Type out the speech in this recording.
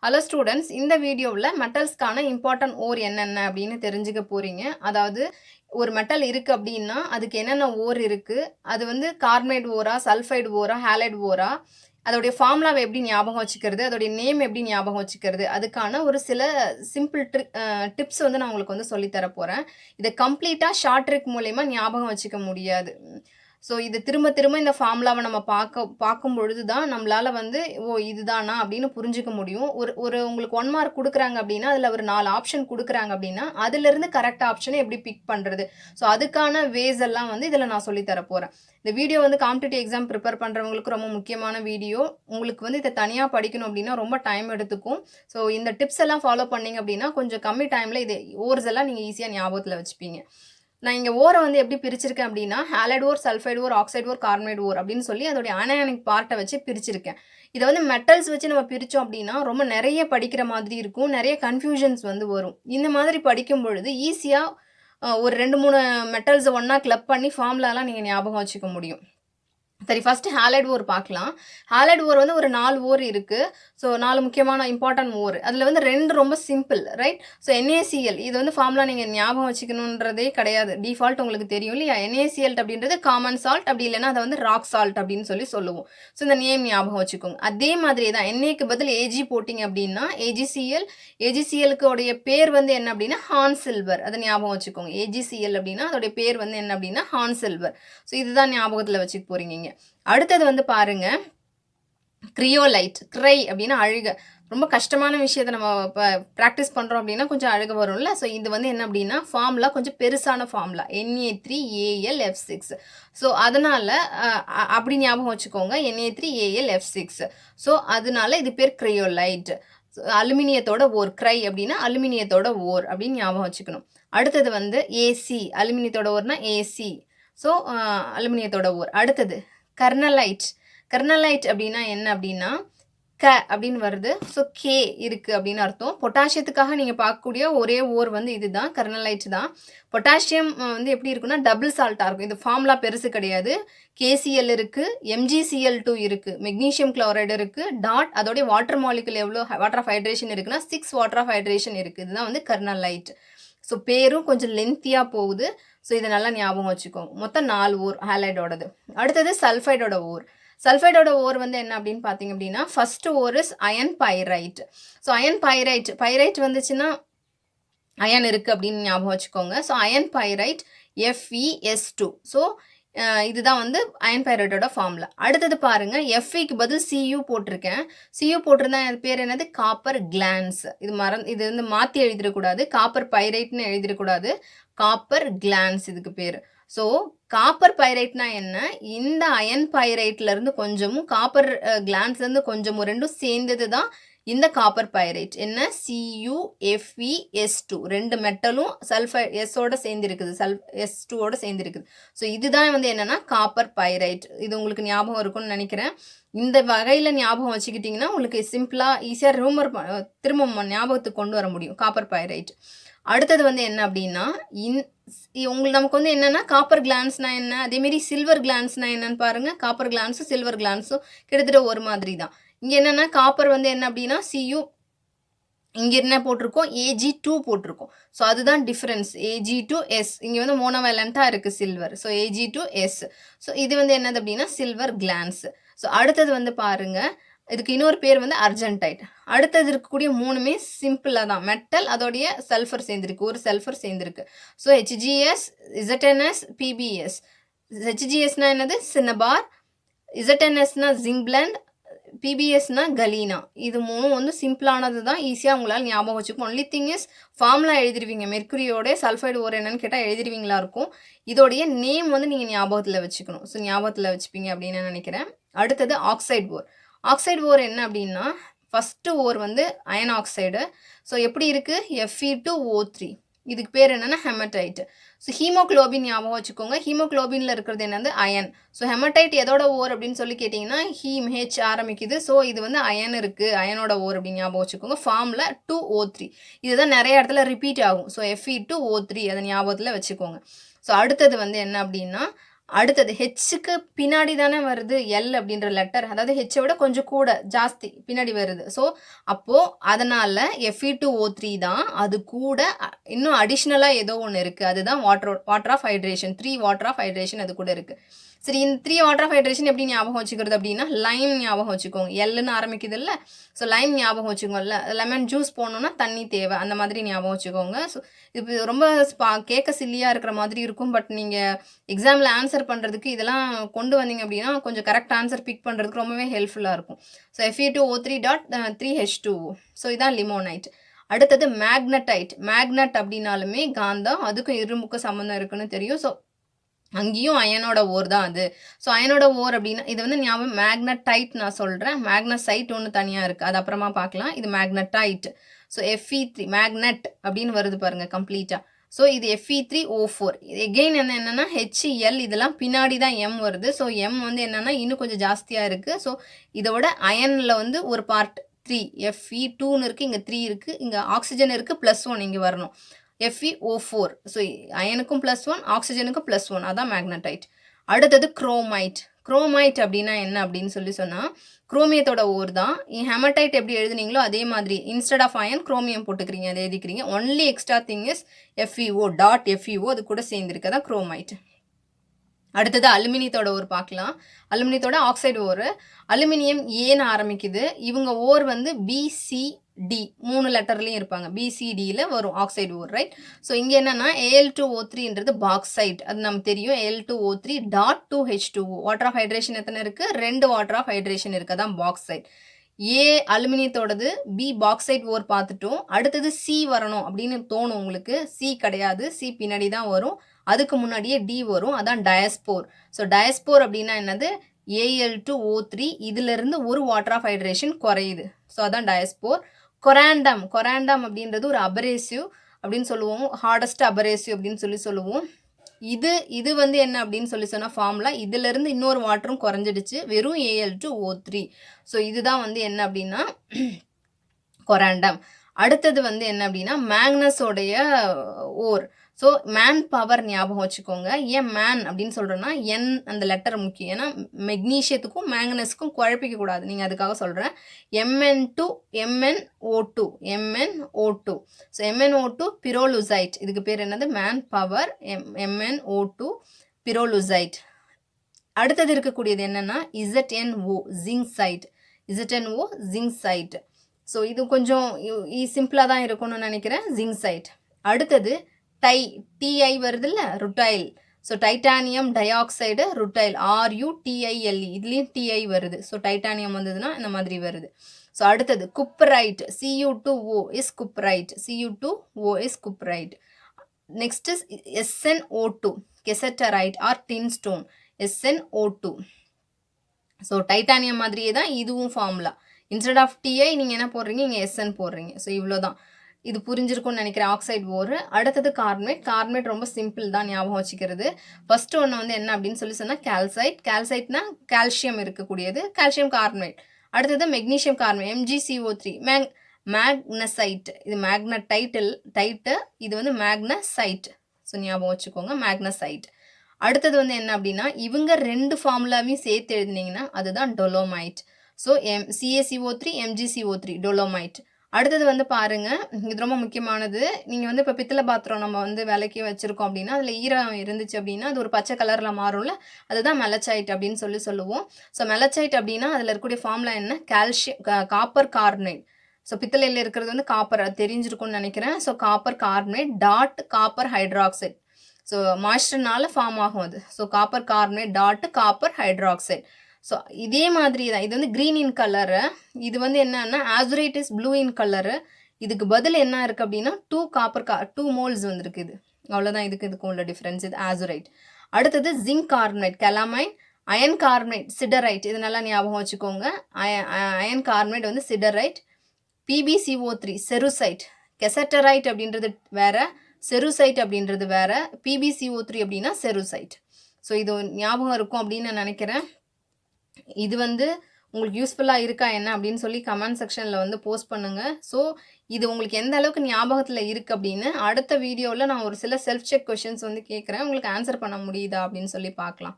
Hello students, இந்த வீடியோவில் மெட்டல்ஸ்க்கான important ஓர் என்னென்ன அப்படின்னு தெரிஞ்சுக்க போகிறீங்க. அதாவது ஒரு மெட்டல் இருக்குது அப்படின்னா அதுக்கு என்னென்ன ஓர் இருக்குது, அது வந்து கார்பனேட் ஓரா, சல்ஃபைடு ஓரா, ஹேலைடு ஓரா, அதோடைய ஃபார்முலாவை எப்படி ஞாபகம் வச்சுக்கிறது, அதோடைய நேம் எப்படி ஞாபகம் வச்சுக்கிறது, அதுக்கான ஒரு சில சிம்பிள் டிப்ஸ் வந்து நான் உங்களுக்கு வந்து சொல்லித்தர போகிறேன். இதை கம்ப்ளீட்டாக ஷார்ட் ட்ரிக் மூலயமா ஞாபகம் வச்சுக்க முடியாது. ஸோ இது திரும்ப திரும்ப இந்த ஃபார்முலாவை நம்ம பார்க்கும் பொழுது தான் நம்மளால் வந்து இதுதானா அப்படின்னு புரிஞ்சுக்க முடியும். ஒரு உங்களுக்கு 1 மார்க் கொடுக்குறாங்க அப்படின்னா அதில் ஒரு 4 ஆப்ஷன் கொடுக்குறாங்க அப்படின்னா அதுலேருந்து கரெக்ட் ஆப்ஷனை எப்படி பிக் பண்ணுறது, ஸோ அதுக்கான வேஸ் எல்லாம் வந்து இதில் நான் சொல்லித்தர போகிறேன். இந்த வீடியோ வந்து காம்படிட்டிவ் எக்ஸாம் ப்ரிப்பேர் பண்ணுறவங்களுக்கு ரொம்ப முக்கியமான வீடியோ. உங்களுக்கு வந்து இதை தனியாக படிக்கணும் அப்படின்னா ரொம்ப டைம் எடுத்துக்கும். ஸோ இந்த டிப்ஸ் எல்லாம் ஃபாலோ பண்ணிங்க அப்படின்னா கொஞ்சம் கம்மி டைமில் இது ஓர்ஸ் எல்லாம் நீங்கள் ஈஸியாக ஞாபகத்தில் வச்சுப்பீங்க. நான் இங்கே ஓரை வந்து எப்படி பிரிச்சிருக்கேன் அப்படின்னா ஹேலைடு ஓர், சல்ஃபைடு ஓர், ஆக்சைடு ஓர், கார்பனேட் ஓர் அப்படின்னு சொல்லி அதோடைய அனயானிக் பார்ட்டை வச்சு பிரிச்சிருக்கேன். இதை வந்து மெட்டல்ஸ் வச்சு நம்ம பிரித்தோம் அப்படின்னா ரொம்ப நிறைய படிக்கிற மாதிரி இருக்கும், நிறைய கன்ஃபியூஷன்ஸ் வந்து வரும். இந்த மாதிரி படிக்கும் பொழுது ஈஸியாக ஒரு 2-3 மெட்டல்ஸை ஒன்றா கிளப் பண்ணி ஃபார்முலாலாம் நீங்கள் ஞாபகம் வச்சுக்க முடியும். சரி, ஃபஸ்ட்டு ஹேலைடு ஓர் பார்க்கலாம். ஹேலைடு ஓர் வந்து ஒரு 4 ஓர் இருக்குது. ஸோ 4 முக்கியமான இம்பார்ட்டன்ட் ஓர். அதில் வந்து 2 ரொம்ப சிம்பிள், ரைட்? ஸோ NaCl இது வந்து ஃபார்முலா நீங்கள் ஞாபகம் வச்சுக்கணுன்றதே கிடையாது, டிஃபால்ட் உங்களுக்கு தெரியும் இல்லையா? NaCl அப்படின்றது காமன் சால்ட், அப்படி இல்லைன்னா அதை வந்து ராக் சால்ட் அப்படின்னு சொல்லுவோம். ஸோ இந்த நேம் ஞாபகம் வச்சுக்கோங்க. அதே மாதிரி தான் Naக்கு பதில் Ag போட்டிங்க அப்படின்னா AgCl. AgClக்கு உடைய பேர் வந்து என்ன அப்படின்னா ஹார்ன் சில்வர், அதை ஞாபகம் வச்சுக்கோங்க. AgCl அப்படின்னா அதோடைய பேர் வந்து என்ன அப்படின்னா ஹார்ன் சில்வர். ஸோ இதுதான் ஞாபகத்தில் வச்சுக்க போகிறீங்க. அடுத்தது வந்து பாருங்க, கிரியோலைட். கிரை அப்படின்னா அழுக. ரொம்ப கஷ்டமான விஷயத்தை நம்ம இப்போ ப்ராக்டிஸ் பண்ணுறோம் அப்படின்னா கொஞ்சம் அழுக வரும்ல. ஸோ இது வந்து என்ன அப்படின்னா ஃபார்முலா கொஞ்சம் பெருசான ஃபார்முலா, Na3AlF6. ஸோ அதனால் அப்படி ஞாபகம் வச்சுக்கோங்க, Na3AlF6. ஸோ அதனால இது பேர் கிரியோலைட். அலுமினியத்தோட ஓர். கிரை அப்படின்னா அலுமினியத்தோட ஓர் அப்படின்னு ஞாபகம் வச்சுக்கணும். அடுத்தது வந்து AC. அலுமினியத்தோட ஓர்னா AC. ஸோ அலுமினியத்தோட ஓர். அடுத்தது கர்னலைட். கர்னலைட் அப்படின்னா என்ன அப்படின்னா அப்படின்னு வருது. ஸோ கே இருக்குது அப்படின்னு அர்த்தம். பொட்டாசியத்துக்காக நீங்கள் பார்க்கக்கூடிய ஒரே ஓர் வந்து இதுதான், கர்னலைட் தான். பொட்டாசியம் வந்து எப்படி இருக்குன்னா டபுள் சால்ட்டாக இருக்கும். இது ஃபார்முலா பெருசு கிடையாது. KCl இருக்குது, MgCl2 இருக்குது, மெக்னீஷியம் குளோரைடு இருக்குது, டாட் அதோடைய வாட்டர் மாலிகுல் எவ்வளோ வாட்டர் ஆஃப் ஹைட்ரேஷன் இருக்குன்னா 6 வாட்டர் ஆஃப் ஹைட்ரேஷன் இருக்குது. இதுதான் வந்து கர்னலைட். ஸோ பேரும் கொஞ்சம் லென்த்தியாக போகுது. ஸோ இதை நல்லா ஞாபகம் வச்சுக்கோங்க. மொத்தம் 4 ஓர் ஹேலைடோடது. அடுத்தது சல்ஃபைடோட ஓர். சல்ஃபைடோட ஓர் வந்து என்ன அப்படின்னு பார்த்தீங்க அப்படின்னா first ore is iron pyrite. So iron pyrite வந்துச்சுன்னா அயன் இருக்குது அப்படின்னு ஞாபகம் வச்சுக்கோங்க. So iron pyrite FeS2. So இதுதான் வந்து அயன் பைரைட்டோட ஃபார்முலா. அடுத்தது பாருங்க, Feக்கு பதில் Cu போட்டிருக்கேன். Cu போட்டிருந்தா அது பேர் என்னது? Copper glands. இது வந்து மாற்றி எழுதிடக்கூடாது, காப்பர் பைரைட்னு எழுதிடக்கூடாது, காப்பர் கிளான்ஸ் இதுக்கு பேர். ஸோ காப்பர் பைரைட்னா என்ன? இந்த அயன் பைரைட்லேருந்து கொஞ்சமும் காப்பர் கிளான்ஸ்லேருந்து கொஞ்சமும் ரெண்டும் சேர்ந்தது தான் இந்த காப்பர் பைரைட். என்ன? CuFeS2. 2 மெட்டலும் எஸ்ஸோட சேர்ந்துருக்குது, S2ஓட சேர்ந்துருக்குது. ஸோ இதுதான் வந்து என்னென்னா காப்பர் பைரைட். இது உங்களுக்கு ஞாபகம் இருக்கும்னு நினைக்கிறேன். இந்த வகையில் ஞாபகம் வச்சுக்கிட்டிங்கன்னா உங்களுக்கு சிம்பிளாக ஈஸியாக திரும்ப ஞாபகத்துக்கு கொண்டு வர முடியும் காப்பர் பைரைட். அடுத்தது வந்து என்ன அப்படின்னா நமக்கு வந்து என்னென்னா காப்பர் கிளான்ஸ்னா என்ன, அதேமாரி சில்வர் கிளான்ஸ்னா என்னன்னு பாருங்கள். காப்பர் கிளான்ஸும் சில்வர் கிளான்ஸும் கிட்டத்தட்ட ஒரு மாதிரி தான். இங்கே என்னென்னா காப்பர் வந்து என்ன அப்படின்னா Cu, இங்கே என்ன போட்டிருக்கோம்? Ag2 போட்டிருக்கோம். ஸோ அதுதான் டிஃப்ரென்ஸ், Ag2S. இங்கே வந்து மோனோவேலண்ட்டாக இருக்குது சில்வர், ஸோ Ag2S. ஸோ இது வந்து என்னது அப்படின்னா சில்வர் கிளான்ஸ். ஸோ அடுத்தது வந்து பாருங்கள், இதுக்கு இன்னொரு பேர் வந்து அர்ஜென்டைட். அடுத்தது இருக்கக்கூடிய 3மே சிம்பிளாக தான், மெட்டல் அதோடைய சல்ஃபர் சேர்ந்துருக்கு, ஒரு சல்ஃபர் சேர்ந்துருக்கு. So HgS, ZnS, PbS. HgSனா என்னது? சின்னபார். ZnSனா ஜிங்க் பிளண்ட், PbSனா கலீனா. இது 3 வந்து சிம்பிளானது தான், ஈஸியாக உங்களால் ஞாபகம் வச்சுக்கணும். ஒன்லி திங் இஸ் ஃபார்முலா எழுதிருவீங்க. மெர்க்குரியோட சல்ஃபைடு ஓர் என்னன்னு கேட்டால் எழுதிருவீங்களா இருக்கும். இதோடைய நேம் வந்து நீங்கள் ஞாபகத்தில் வச்சுக்கணும். ஸோ ஞாபகத்தில் வச்சுப்பீங்க அப்படின்னு நான் நினைக்கிறேன். அடுத்தது ஆக்சைடு ஓர். ஆக்சைடு ஓர் என்ன அப்படின்னா ஃபஸ்ட்டு ஓர் வந்து அயன் ஆக்சைடு. ஸோ எப்படி இருக்குது? Fe2O3. இதுக்கு பேர் என்னென்னா ஹெமடைட். ஸோ ஹீமோக்ளோபின் ஞாபகம் வச்சுக்கோங்க. ஹீமோக்ளோபினில் இருக்கிறது என்னது? அயன். ஸோ ஹெமடைட் எதோட ஓர் அப்படின்னு சொல்லி கேட்டிங்கன்னா ஹீம் ஆரம்பிக்குது. ஸோ இது வந்து அயன் இருக்குது, அயனோட ஓர் அப்படின்னு ஞாபகம் வச்சுக்கோங்க. ஃபார்மில் 2O3. இதுதான் நிறைய இடத்துல ரிப்பீட் ஆகும். ஸோ Fe2O3 அதை ஞாபகத்தில் வச்சுக்கோங்க. ஸோ அடுத்தது வந்து என்ன அப்படின்னா அடுத்தது ஹெச்சுக்கு பின்னாடி தானே வருது எல் அப்படின்ற லெட்டர், அதாவது ஹெச்சை விட கொஞ்சம் கூட ஜாஸ்தி பின்னாடி வருது. ஸோ அப்போது அதனால் Fe2O3 தான் அது கூட இன்னும் அடிஷ்னலாக ஏதோ ஒன்று இருக்குது, அதுதான் water of hydration, 3 water of hydration அது கூட இருக்குது. சரி, இந்த 3 வாட்டர் ஆஃப் ஹைட்ரேஷன் எப்படி ஞாபகம் வச்சுக்கிறது அப்படின்னா, லைம் ஞாபகம் வச்சுக்கோங்க. எல்லுன்னு ஆரம்பிக்குது இல்லை, ஸோ லைம் ஞாபகம் வச்சுக்கோங்கல்ல. லெமன் ஜூஸ் போடணுன்னா தண்ணி தேவை, அந்த மாதிரி ஞாபகம் வச்சுக்கோங்க. ஸோ இது ரொம்ப கேட்க சில்லியாக இருக்கிற மாதிரி இருக்கும், பட் நீங்கள் எக்ஸாமில் ஆன்சர் பண்ணுறதுக்கு இதெல்லாம் கொண்டு வந்தீங்க அப்படின்னா கொஞ்சம் கரெக்ட் ஆன்சர் பிக் பண்ணுறதுக்கு ரொம்பவே ஹெல்ப்ஃபுல்லாக இருக்கும். So Fe2O3.3H2O. ஸோ இதான் லிமோனைட். அடுத்தது மேக்னடைட். மேக்னட் அப்படின்னாலுமே காந்தம், அதுக்கும் இரும்புக்கும் சம்மந்தம் இருக்குன்னு தெரியும். ஸோ அங்கேயும் அயனோட ஓர் தான் அது. ஸோ அயனோட ஓர் அப்படின்னா இது வந்து ஞாபகம் மேக்னடைட் நான் சொல்கிறேன், மேக்னசைட் ஒன்று தனியாக இருக்குது, அது அப்புறமா பார்க்கலாம். இது மேக்னடைட். ஸோ Fe3 மேக்னட் அப்படின்னு வருது பாருங்கள் கம்ப்ளீட்டாக. ஸோ இது Fe3O4. எகெயின் என்னென்னா HCl, இதெல்லாம் பின்னாடி தான் M வருது. ஸோ M வந்து என்னென்னா இன்னும் கொஞ்சம் ஜாஸ்தியாக இருக்குது. ஸோ இதோட அயனில் வந்து ஒரு பார்ட் 3 Fe2ன்னு இருக்குது, இங்கே 3 இருக்குது, இங்கே ஆக்சிஜன் இருக்குது, +1 இங்கே வரணும், FeO4. ஸோ அயனுக்கும் +1, ஆக்சிஜனுக்கும் +1, அதான் மேக்னடைட். அடுத்தது குரோமைட். குரோமைட் அப்படின்னா என்ன அப்படின்னு சொன்னால் குரோமியத்தோட ஓர் தான். ஹெமடைட் எப்படி எழுதுனீங்களோ அதே மாதிரி இன்ஸ்டெட் ஆஃப் அயன் குரோமியம் போட்டுக்கிறீங்க, அதை எழுதிக்கிறீங்க. Only extra thing is FeO.FeO அது கூட சேர்ந்துருக்கதான் குரோமைட். அடுத்தது அலுமினியத்தோட ஓர் பார்க்கலாம். அலுமினியத்தோட ஆக்சைடு ஓர். அலுமினியம் ஏன்னு ஆரம்பிக்குது, இவங்க ஓர் வந்து BCD 3 லெட்டர்லையும் இருப்பாங்க. BCDயில் வரும் ஆக்சைடு ஓர், ரைட். ஸோ இங்கே என்னென்னா Al2O3ன்றது பாக்சைட், அது நமக்கு தெரியும். Al2O3.2H2O. வாட்டர் ஆஃப் ஹைட்ரேஷன் எத்தனை இருக்குது? 2 வாட்டர் ஆஃப் ஹைட்ரேஷன் இருக்குது, தான் பாக்சைட். ஏ அலுமினியத்தோடது, பி பாக்சைட் ஓர் பார்த்துட்டோம். அடுத்தது சி வரணும் அப்படின்னு தோணும் உங்களுக்கு. சி கிடையாது, சி பின்னாடி தான் வரும், அதுக்கு முன்னாடியே டி வரும், அதான் டயஸ்போர். ஸோ டயஸ்போர் அப்படின்னா என்னது? Al2O3 இதிலிருந்து ஒரு வாட்டர் ஆஃப் ஹைட்ரேஷன் குறையுது, ஸோ அதான் டயஸ்போர். கொராண்டம். கொராண்டம் அப்படின்றது ஒரு அபரேசிவ் அப்படின்னு சொல்லுவோம், ஹார்டஸ்ட் அபரேசிவ் அப்படின்னு சொல்லுவோம். இது வந்து என்ன அப்படின்னு சொன்னால் ஃபார்முலா, இதிலிருந்து இன்னொரு வாட்டரும் குறைஞ்சிடுச்சு, வெறும் Al2O3. ஸோ இதுதான் வந்து என்ன அப்படின்னா கொராண்டம். அடுத்தது வந்து என்ன அப்படின்னா மேக்னஸோடைய ஓர். ஸோ மேன் பவர் ஞாபகம் வச்சுக்கோங்க. ஏன் மேன் அப்படின்னு சொல்கிறேன்னா என் அந்த லெட்டர் முக்கியம், ஏன்னா மெக்னீஷியத்துக்கும் மேங்கனஸுக்கும் குழப்பிக்க கூடாது, நீங்கள் அதுக்காக சொல்கிறேன். MnO2. ஸோ MnO2 பிரோலுசைட், இதுக்கு பேர் என்னது? Man power. MnO2 பிரோலுசைட். அடுத்தது இருக்கக்கூடியது என்னென்னா ZnO ஜிங்சைட். ஜிங்சைட். ஸோ இது கொஞ்சம் சிம்பிளாக தான் இருக்கும்னு நினைக்கிறேன், ஜிங்சைட். அடுத்தது TI வருது இல்லை, rutile. So titanium dioxide rutile, RUTILE, இதுலேயும் TI வருது. ஸோ டைட்டானியம் வந்ததுன்னா இந்த மாதிரி வருது. ஸோ அடுத்தது cuprite. Cu2O is cuprite. Cu2O is cuprite. Next is SnO2 cassiterite or tinstone. SnO2. So titanium மாதிரியே தான் இதுவும் ஃபார்முலா. இன்ஸ்டெட் ஆஃப் TI நீங்கள் என்ன போடுறீங்க, இங்கே SN போடுறீங்க. ஸோ இவ்வளோ தான், இது புரிஞ்சிருக்கும்னு நினைக்கிறேன் ஆக்சைடு ஓர். அடுத்தது கார்பனேட். கார்பனேட் ரொம்ப சிம்பிள் தான் ஞாபகம் வச்சுக்கிறது. ஃபர்ஸ்ட் ஒன்று வந்து என்ன அப்படின்னு சொன்னால் கால்சைட். கால்சைட்னா கால்சியம் இருக்கக்கூடியது, கால்சியம் கார்பனேட். அடுத்தது மெக்னீஷியம் கார்பனேட், MgCO3. மேக்னசைட். இது மேக்னடைட்டு, இது வந்து மேக்னசைட். ஸோ ஞாபகம் வச்சுக்கோங்க, மேக்னசைட். அடுத்தது வந்து என்ன அப்படின்னா இவங்க 2 ஃபார்முலாவையும் சேர்த்து எழுதினீங்கன்னா அதுதான் டொலோமைட். So CaCO3 MgCO3 டொலோமைட். அடுத்தது வந்து பாருங்கள், இது ரொம்ப முக்கியமானது. நீங்கள் வந்து இப்போ பித்தளை பாத்திரம் நம்ம வந்து விலைக்கு வச்சுருக்கோம் அப்படின்னா அதில் ஈரம் இருந்துச்சு அப்படின்னா அது ஒரு பச்சை கலரில் மாறும்ல, அதுதான் மெலச்சைட் அப்படின்னு சொல்லுவோம். ஸோ மெலச்சைட் அப்படின்னா அதில் இருக்கக்கூடிய ஃபார்முலா என்ன? Copper carbonate. ஸோ பித்தளையில் இருக்கிறது வந்து காப்பர், அது தெரிஞ்சிருக்கும்னு நினைக்கிறேன். So copper carbonate dot copper hydroxide. So மாய்ஸ்டர்னால ஃபார்ம் ஆகும் அது. So copper carbonate dot copper hydroxide. So இதே மாதிரி தான், இது வந்து க்ரீன் இன் கலரு, இது வந்து என்னன்னா ஆசுரேட் இஸ் ப்ளூ இன் கலரு. இதுக்கு பதில் என்ன இருக்குது அப்படின்னா 2 மோல்ஸ் வந்துருக்கு. இது அவ்வளோதான், இதுக்கும் உள்ள டிஃப்ரென்ஸ். இது ஆசுரைட். அடுத்தது zinc carbonate calamine. Iron carbonate siderite. இது நல்லா ஞாபகம் வச்சுக்கோங்க. அயன் கார்பனேட் வந்து சிடரைட். PbCO3 cerussite. கெசட்டரைட் அப்படின்றது வேற, செருசைட் அப்படின்றது வேற. PbCO3 அப்படின்னா செருசைட். ஸோ இது ஞாபகம் இருக்கும் அப்படின்னு நான் நினைக்கிறேன். இது வந்து உங்களுக்கு யூஸ்ஃபுல்லா இருக்கா என்ன அப்படின்னு சொல்லி கமெண்ட் செக்ஷன்ல வந்து போஸ்ட் பண்ணுங்க. ஸோ இது உங்களுக்கு எந்த அளவுக்கு ஞாபகத்துல இருக்கு அப்படின்னு அடுத்த வீடியோல நான் ஒரு சில செல்ஃப் செக் கொஸ்டின்ஸ் வந்து கேட்குறேன். உங்களுக்கு ஆன்சர் பண்ண முடியுதா அப்படின்னு சொல்லி பார்க்கலாம்.